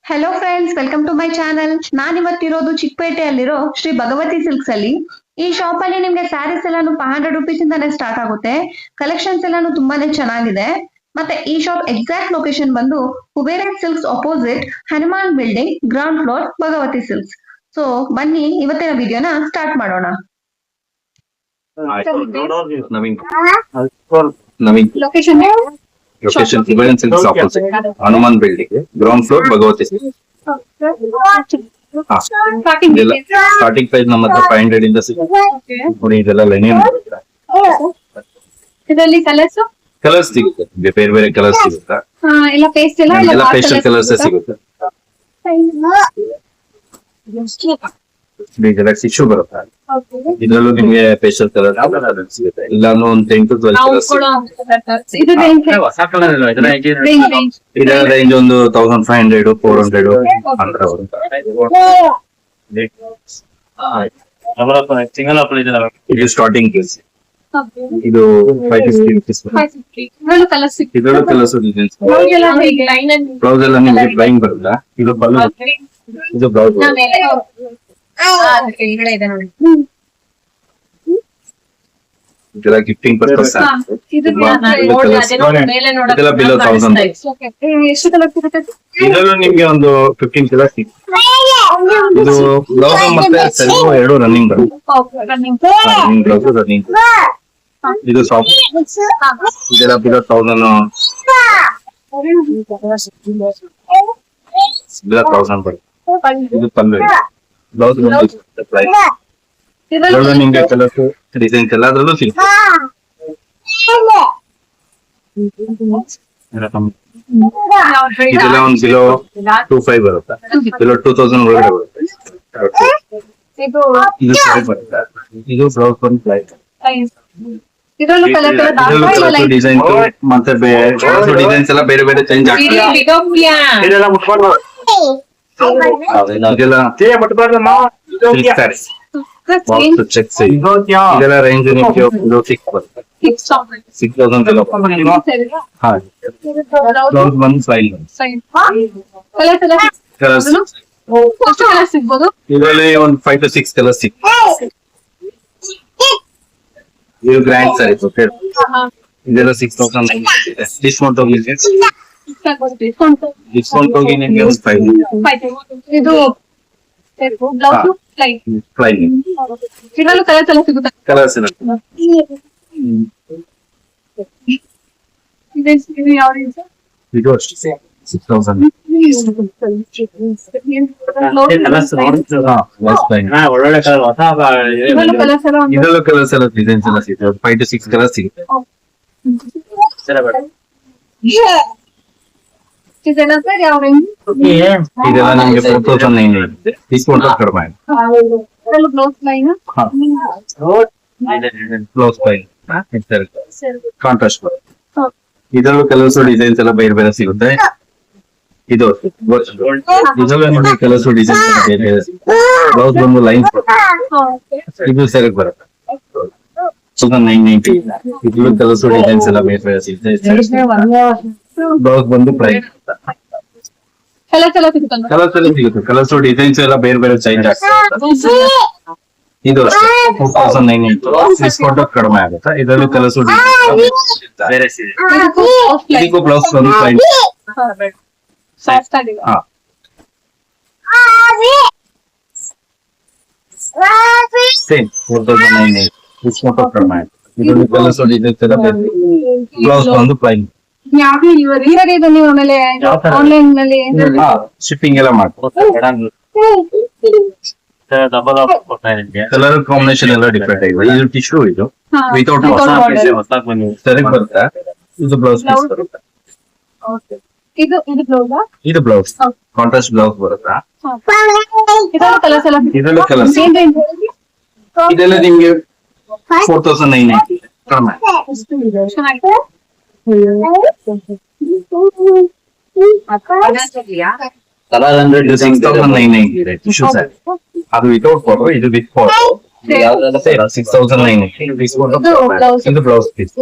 Hello friends, welcome to my channel. ನಾನ್ ಇವತ್ತಿರೋದು ಚಿಕ್ಕಪೇಟೆಯಲ್ಲಿರೋ ಶ್ರೀ ಭಗವತಿ ಸಿಲ್ಕ್ಸ್ ಅಲ್ಲಿ. ಈ ಶಾಪ್ ಅಲ್ಲಿ ನಿಮ್ಗೆ ಸ್ಯಾರೀಸ್ ಎಲ್ಲಾನು 500 ರುಪೀಸ್ ಇಂದಾನೆ ಸ್ಟಾರ್ಟ್ ಆಗುತ್ತೆ. ಕಲೆಕ್ಷನ್ಸ್ ಎಲ್ಲಾನು ತುಂಬಾನೇ ಚೆನ್ನಾಗಿದೆ. ಮತ್ತೆ ಈ ಶಾಪ್ ಎಕ್ಸಾಕ್ಟ್ ಲೊಕೇಶನ್ ಬಂದು Kubera silks opposite Hanuman building, ground floor, Bhagavathi silks. So ಬನ್ನಿ ಇವತ್ತಿನ ವಿಡಿಯೋನ ಸ್ಟಾರ್ಟ್ ಮಾಡೋಣ. ನವೀನ್ ಲೊಕೇಶನ್ ಲೊಕೇಶನ್ ಕುಬೇರನ್ silks opposite Hanuman building, ground floor, Bhagavathi silks. Starting price ನಮ್ಮ ಹತ್ರ 500 ಇಂದ ಸಿಗುತ್ತೆ. ನೋಡಿ ಇದೆಲ್ಲ ಲೈನಿಂಗ್ ಇದರಲ್ಲಿ ಕಲರ್ಸ್ ಸಿಗುತ್ತೆ, ಬೇರೆ ಬೇರೆ ಕಲರ್ಸ್ ಸಿಗುತ್ತೆ. ಎಲ್ಲ ಪೇಸ್ಟಲ್ ಕಲರ್ಸ್ ಸಿಗುತ್ತೆ. ಇದೆಲ್ಲ ಟಿಶ್ಯೂ ಬರುತ್ತೆ. ಇದ್ರಲ್ಲೂ ನಿಮ್ಗೆ ಪೇಸ್ಟಲ್ ಕಲರ್ ಸಿಗುತ್ತೆ. ಇಲ್ಲಾನು ಒಂದು 10 to 12 ಕಲರ್ಸ್. ಇದರ ರೇಂಜ್ ಒಂದು 1500 400 ಅಂತ ಬರುತ್ತೆ. ಇದು ಸ್ಟಾರ್ಟಿಂಗ್ ಪ್ರೈಸ್. ಇದು 550 rupees. ಇದರಲ್ಲೂ ಕಲರ್ಸ್ ಡಿಸೈನ್ಸ್. ಬ್ಲೌಸ್ ಎಲ್ಲ ನಿಮ್ಗೆ ಡ್ರಾಯಿಂಗ್ ಬರುತ್ತಾ? ಇದು ಪಲ್ಲು, ಇದು ಬ್ಲೌಸ್. ಇದೆಲ್ಲ ಗಿಫ್ಟಿಂಗ್ ಪರ್ಪಸ್. ಇದೆಲ್ಲ ಬಿಲೋ 1000. ಇದರಲ್ಲೂ ನಿಮ್ಗೆ ಒಂದು 15 ಕಲರ್ ಸಿಗುತ್ತೆ. ಇದು ಬ್ಲೌಸ್ ಮತ್ತೆ ಸೆಲ್ಫ್ ಎರಡು ರನ್ನಿಂಗ್ ಬರುತ್ತೆ. Blouse running. ಇದು ಸಾಫ್ಟ್. ಇದೆಲ್ಲ ಬಿಲೋ 1000. ಬಿಲೋ 1000 ಬರುತ್ತೆ. ಇದು ಪಲ್ಲು. Blouse price. ಇದರಲ್ಲೂ ನಿಮ್ಗೆ ಕಲರ್ಸ್ ಡಿಸೈನ್ಸ್ ಎಲ್ಲ ಅದರಲ್ಲೂ ಸಿಗುತ್ತೆ. ಇದೆಲ್ಲ ಒಂದು ಬಿಲೋ 2500 ಬರುತ್ತೆ. ಬಿಲೋ 2000 ಒಳಗಡೆ ಬರುತ್ತೆ. ಇದು ಸರಿ ಬರುತ್ತೆ. ಇದು ಬ್ಲೌಸ್ ಒಂದು ಪ್ರೈಸ್. ಡಿಸೈನ್ ಮತ್ತೆ ಡಿಸೈನ್ಸ್ ಎಲ್ಲ ಬೇರೆ ಬೇರೆ ಚೇಂಜ್ ಆಗ್ತದೆ. ಇದೆಲ್ಲ ರೇಂಜ್ ನಿಮ್ಗೆ 6000 ಬ್ಲೌಸ್ ಬಂದು ಇದರಲ್ಲಿ ಒಂದು 5 to 6 ಕಲರ್ಸ್ ಸಿಗ್ತದೆ. ಇದು ಗ್ರ್ಯಾಂಡ್ ಸ್ಯಾರಿ. ಇದೆಲ್ಲ 6000 ಡಿಸ್ಕೌಂಟ್ ಹೋಗಿದೆ. ಡಿಸ್ಕೌಂಟ್ ಹೋಗಿ ನಿಮ್ಗೆ ಒಂದು 500. ಇದು ಕಲರ್ಸ್ ಇದು ಅಷ್ಟೇ 6000. ಇದರಲ್ಲೂ ಕಲರ್ಸ್ ಎಲ್ಲ ಡಿಸೈನ್ಸ್ ಎಲ್ಲ ಸಿಗುತ್ತೆ. 5 to 6 ಕಲರ್ಸ್ ಸಿಗುತ್ತೆ. ಇದೆಲ್ಲ ನಮ್ಗೆ 4900 ಡಿಸ್ಕೌಂಟ್ ಕಡಿಮೆ. Blouse line contrast. ಇದರಲ್ಲೂ ಕಲರ್ಸ್ ಡಿಸೈನ್ಸ್ ಎಲ್ಲ ಬೇರೆ ಬೇರೆ ಸಿಗುತ್ತೆ. ಇದು ಇದರಲ್ಲೂ ನೋಡಿ ಕಲರ್ಸ್ ಡಿಸೈನ್ಸ್ ಎಲ್ಲ ಬೇರೆ ಬೇರೆ ಸಿಗುತ್ತೆ. ಬ್ಲೌಸ್ ಬಂದು ಲೈನ್ಸ್ ಇದು ಸೆರೆಗ್ ಬರುತ್ತೆ. 990. ಇದರಲ್ಲೂ ಕಲರ್ಸ್ ಡಿಸೈನ್ಸ್ ಎಲ್ಲ ಬೇರೆ ಬೇರೆ ಸಿಗುತ್ತೆ. ಬ್ಲೌಸ್ ಬಂದು ಪ್ರೈಸ್. ಕಲರ್ಸ್ ಎಲ್ಲ ಸಿಗುತ್ತೆ. ಕಲರ್ಸ್ ಡಿಸೈನ್ಸ್ ಎಲ್ಲ ಬೇರೆ ಬೇರೆ ಚೇಂಜ್ ಆಗ್ತದೆ. ಇದು 2900 ಡಿಸ್ಕೌಂಟ್ ಕಡಿಮೆ ಆಗುತ್ತೆ. ಇದರಲ್ಲೂ ಕಲರ್ಸ್ ಇದಕ್ಕೂ ಬ್ಲೌಸ್ ಬಂದು ಪ್ರೈಸ್. ಸೇಮ್ 4900 ಡಿಸ್ಕೌಂಟ್ ಕಡಿಮೆ ಆಗುತ್ತೆ. ಇದರಲ್ಲೂ ಕಲರ್ಸ್ ಡಿಸೈನ್ಸ್ ಎಲ್ಲ ಬೇರೆ. ಬ್ಲೌಸ್ ಬಂದು ಪ್ರೈಸ್. ನೀವು ಆಮೇಲೆ ಆನ್ಲೈನ್ ನಲ್ಲಿ ಶಿಪ್ಪಿಂಗ್ ಎಲ್ಲ ಮಾಡ್ತೀವಿ. ಕಲರ್ ಕಾಂಬಿನೇಷನ್ ಎಲ್ಲ ಡಿಫ್ರೆಂಟ್ ಆಗಿದೆ. ಇದು ಟಿಶ್ಯೂ, ಇದು ವಿತೌಟ್ ಸರಿ ಬರುತ್ತೆ. ಇದು ಬ್ಲೌಸ್ ಪೀಸ್ ಬರುತ್ತೆ. ಇದು ಬ್ಲೌಸ್ ಕಾಂಟ್ರಾಸ್ಟ್ ಬ್ಲೌಸ್ ಬರುತ್ತೆ. ಇದರಲ್ಲೂ ಕಲರ್ಸ್. ಇದೆಲ್ಲ ನಿಮ್ಗೆ 4990 ಕಡಿಮೆ. Colour 6990 tissue sari. ಅದು ವಿತೌಟ್ ಫೋಟೋ, ಇದು ವಿತ್ ಫೋಟೋ. 6990 ಡಿಸ್ಕೌಂಟ್. ಇದು ಬ್ಲೌಸ್ ಪೀಸ್.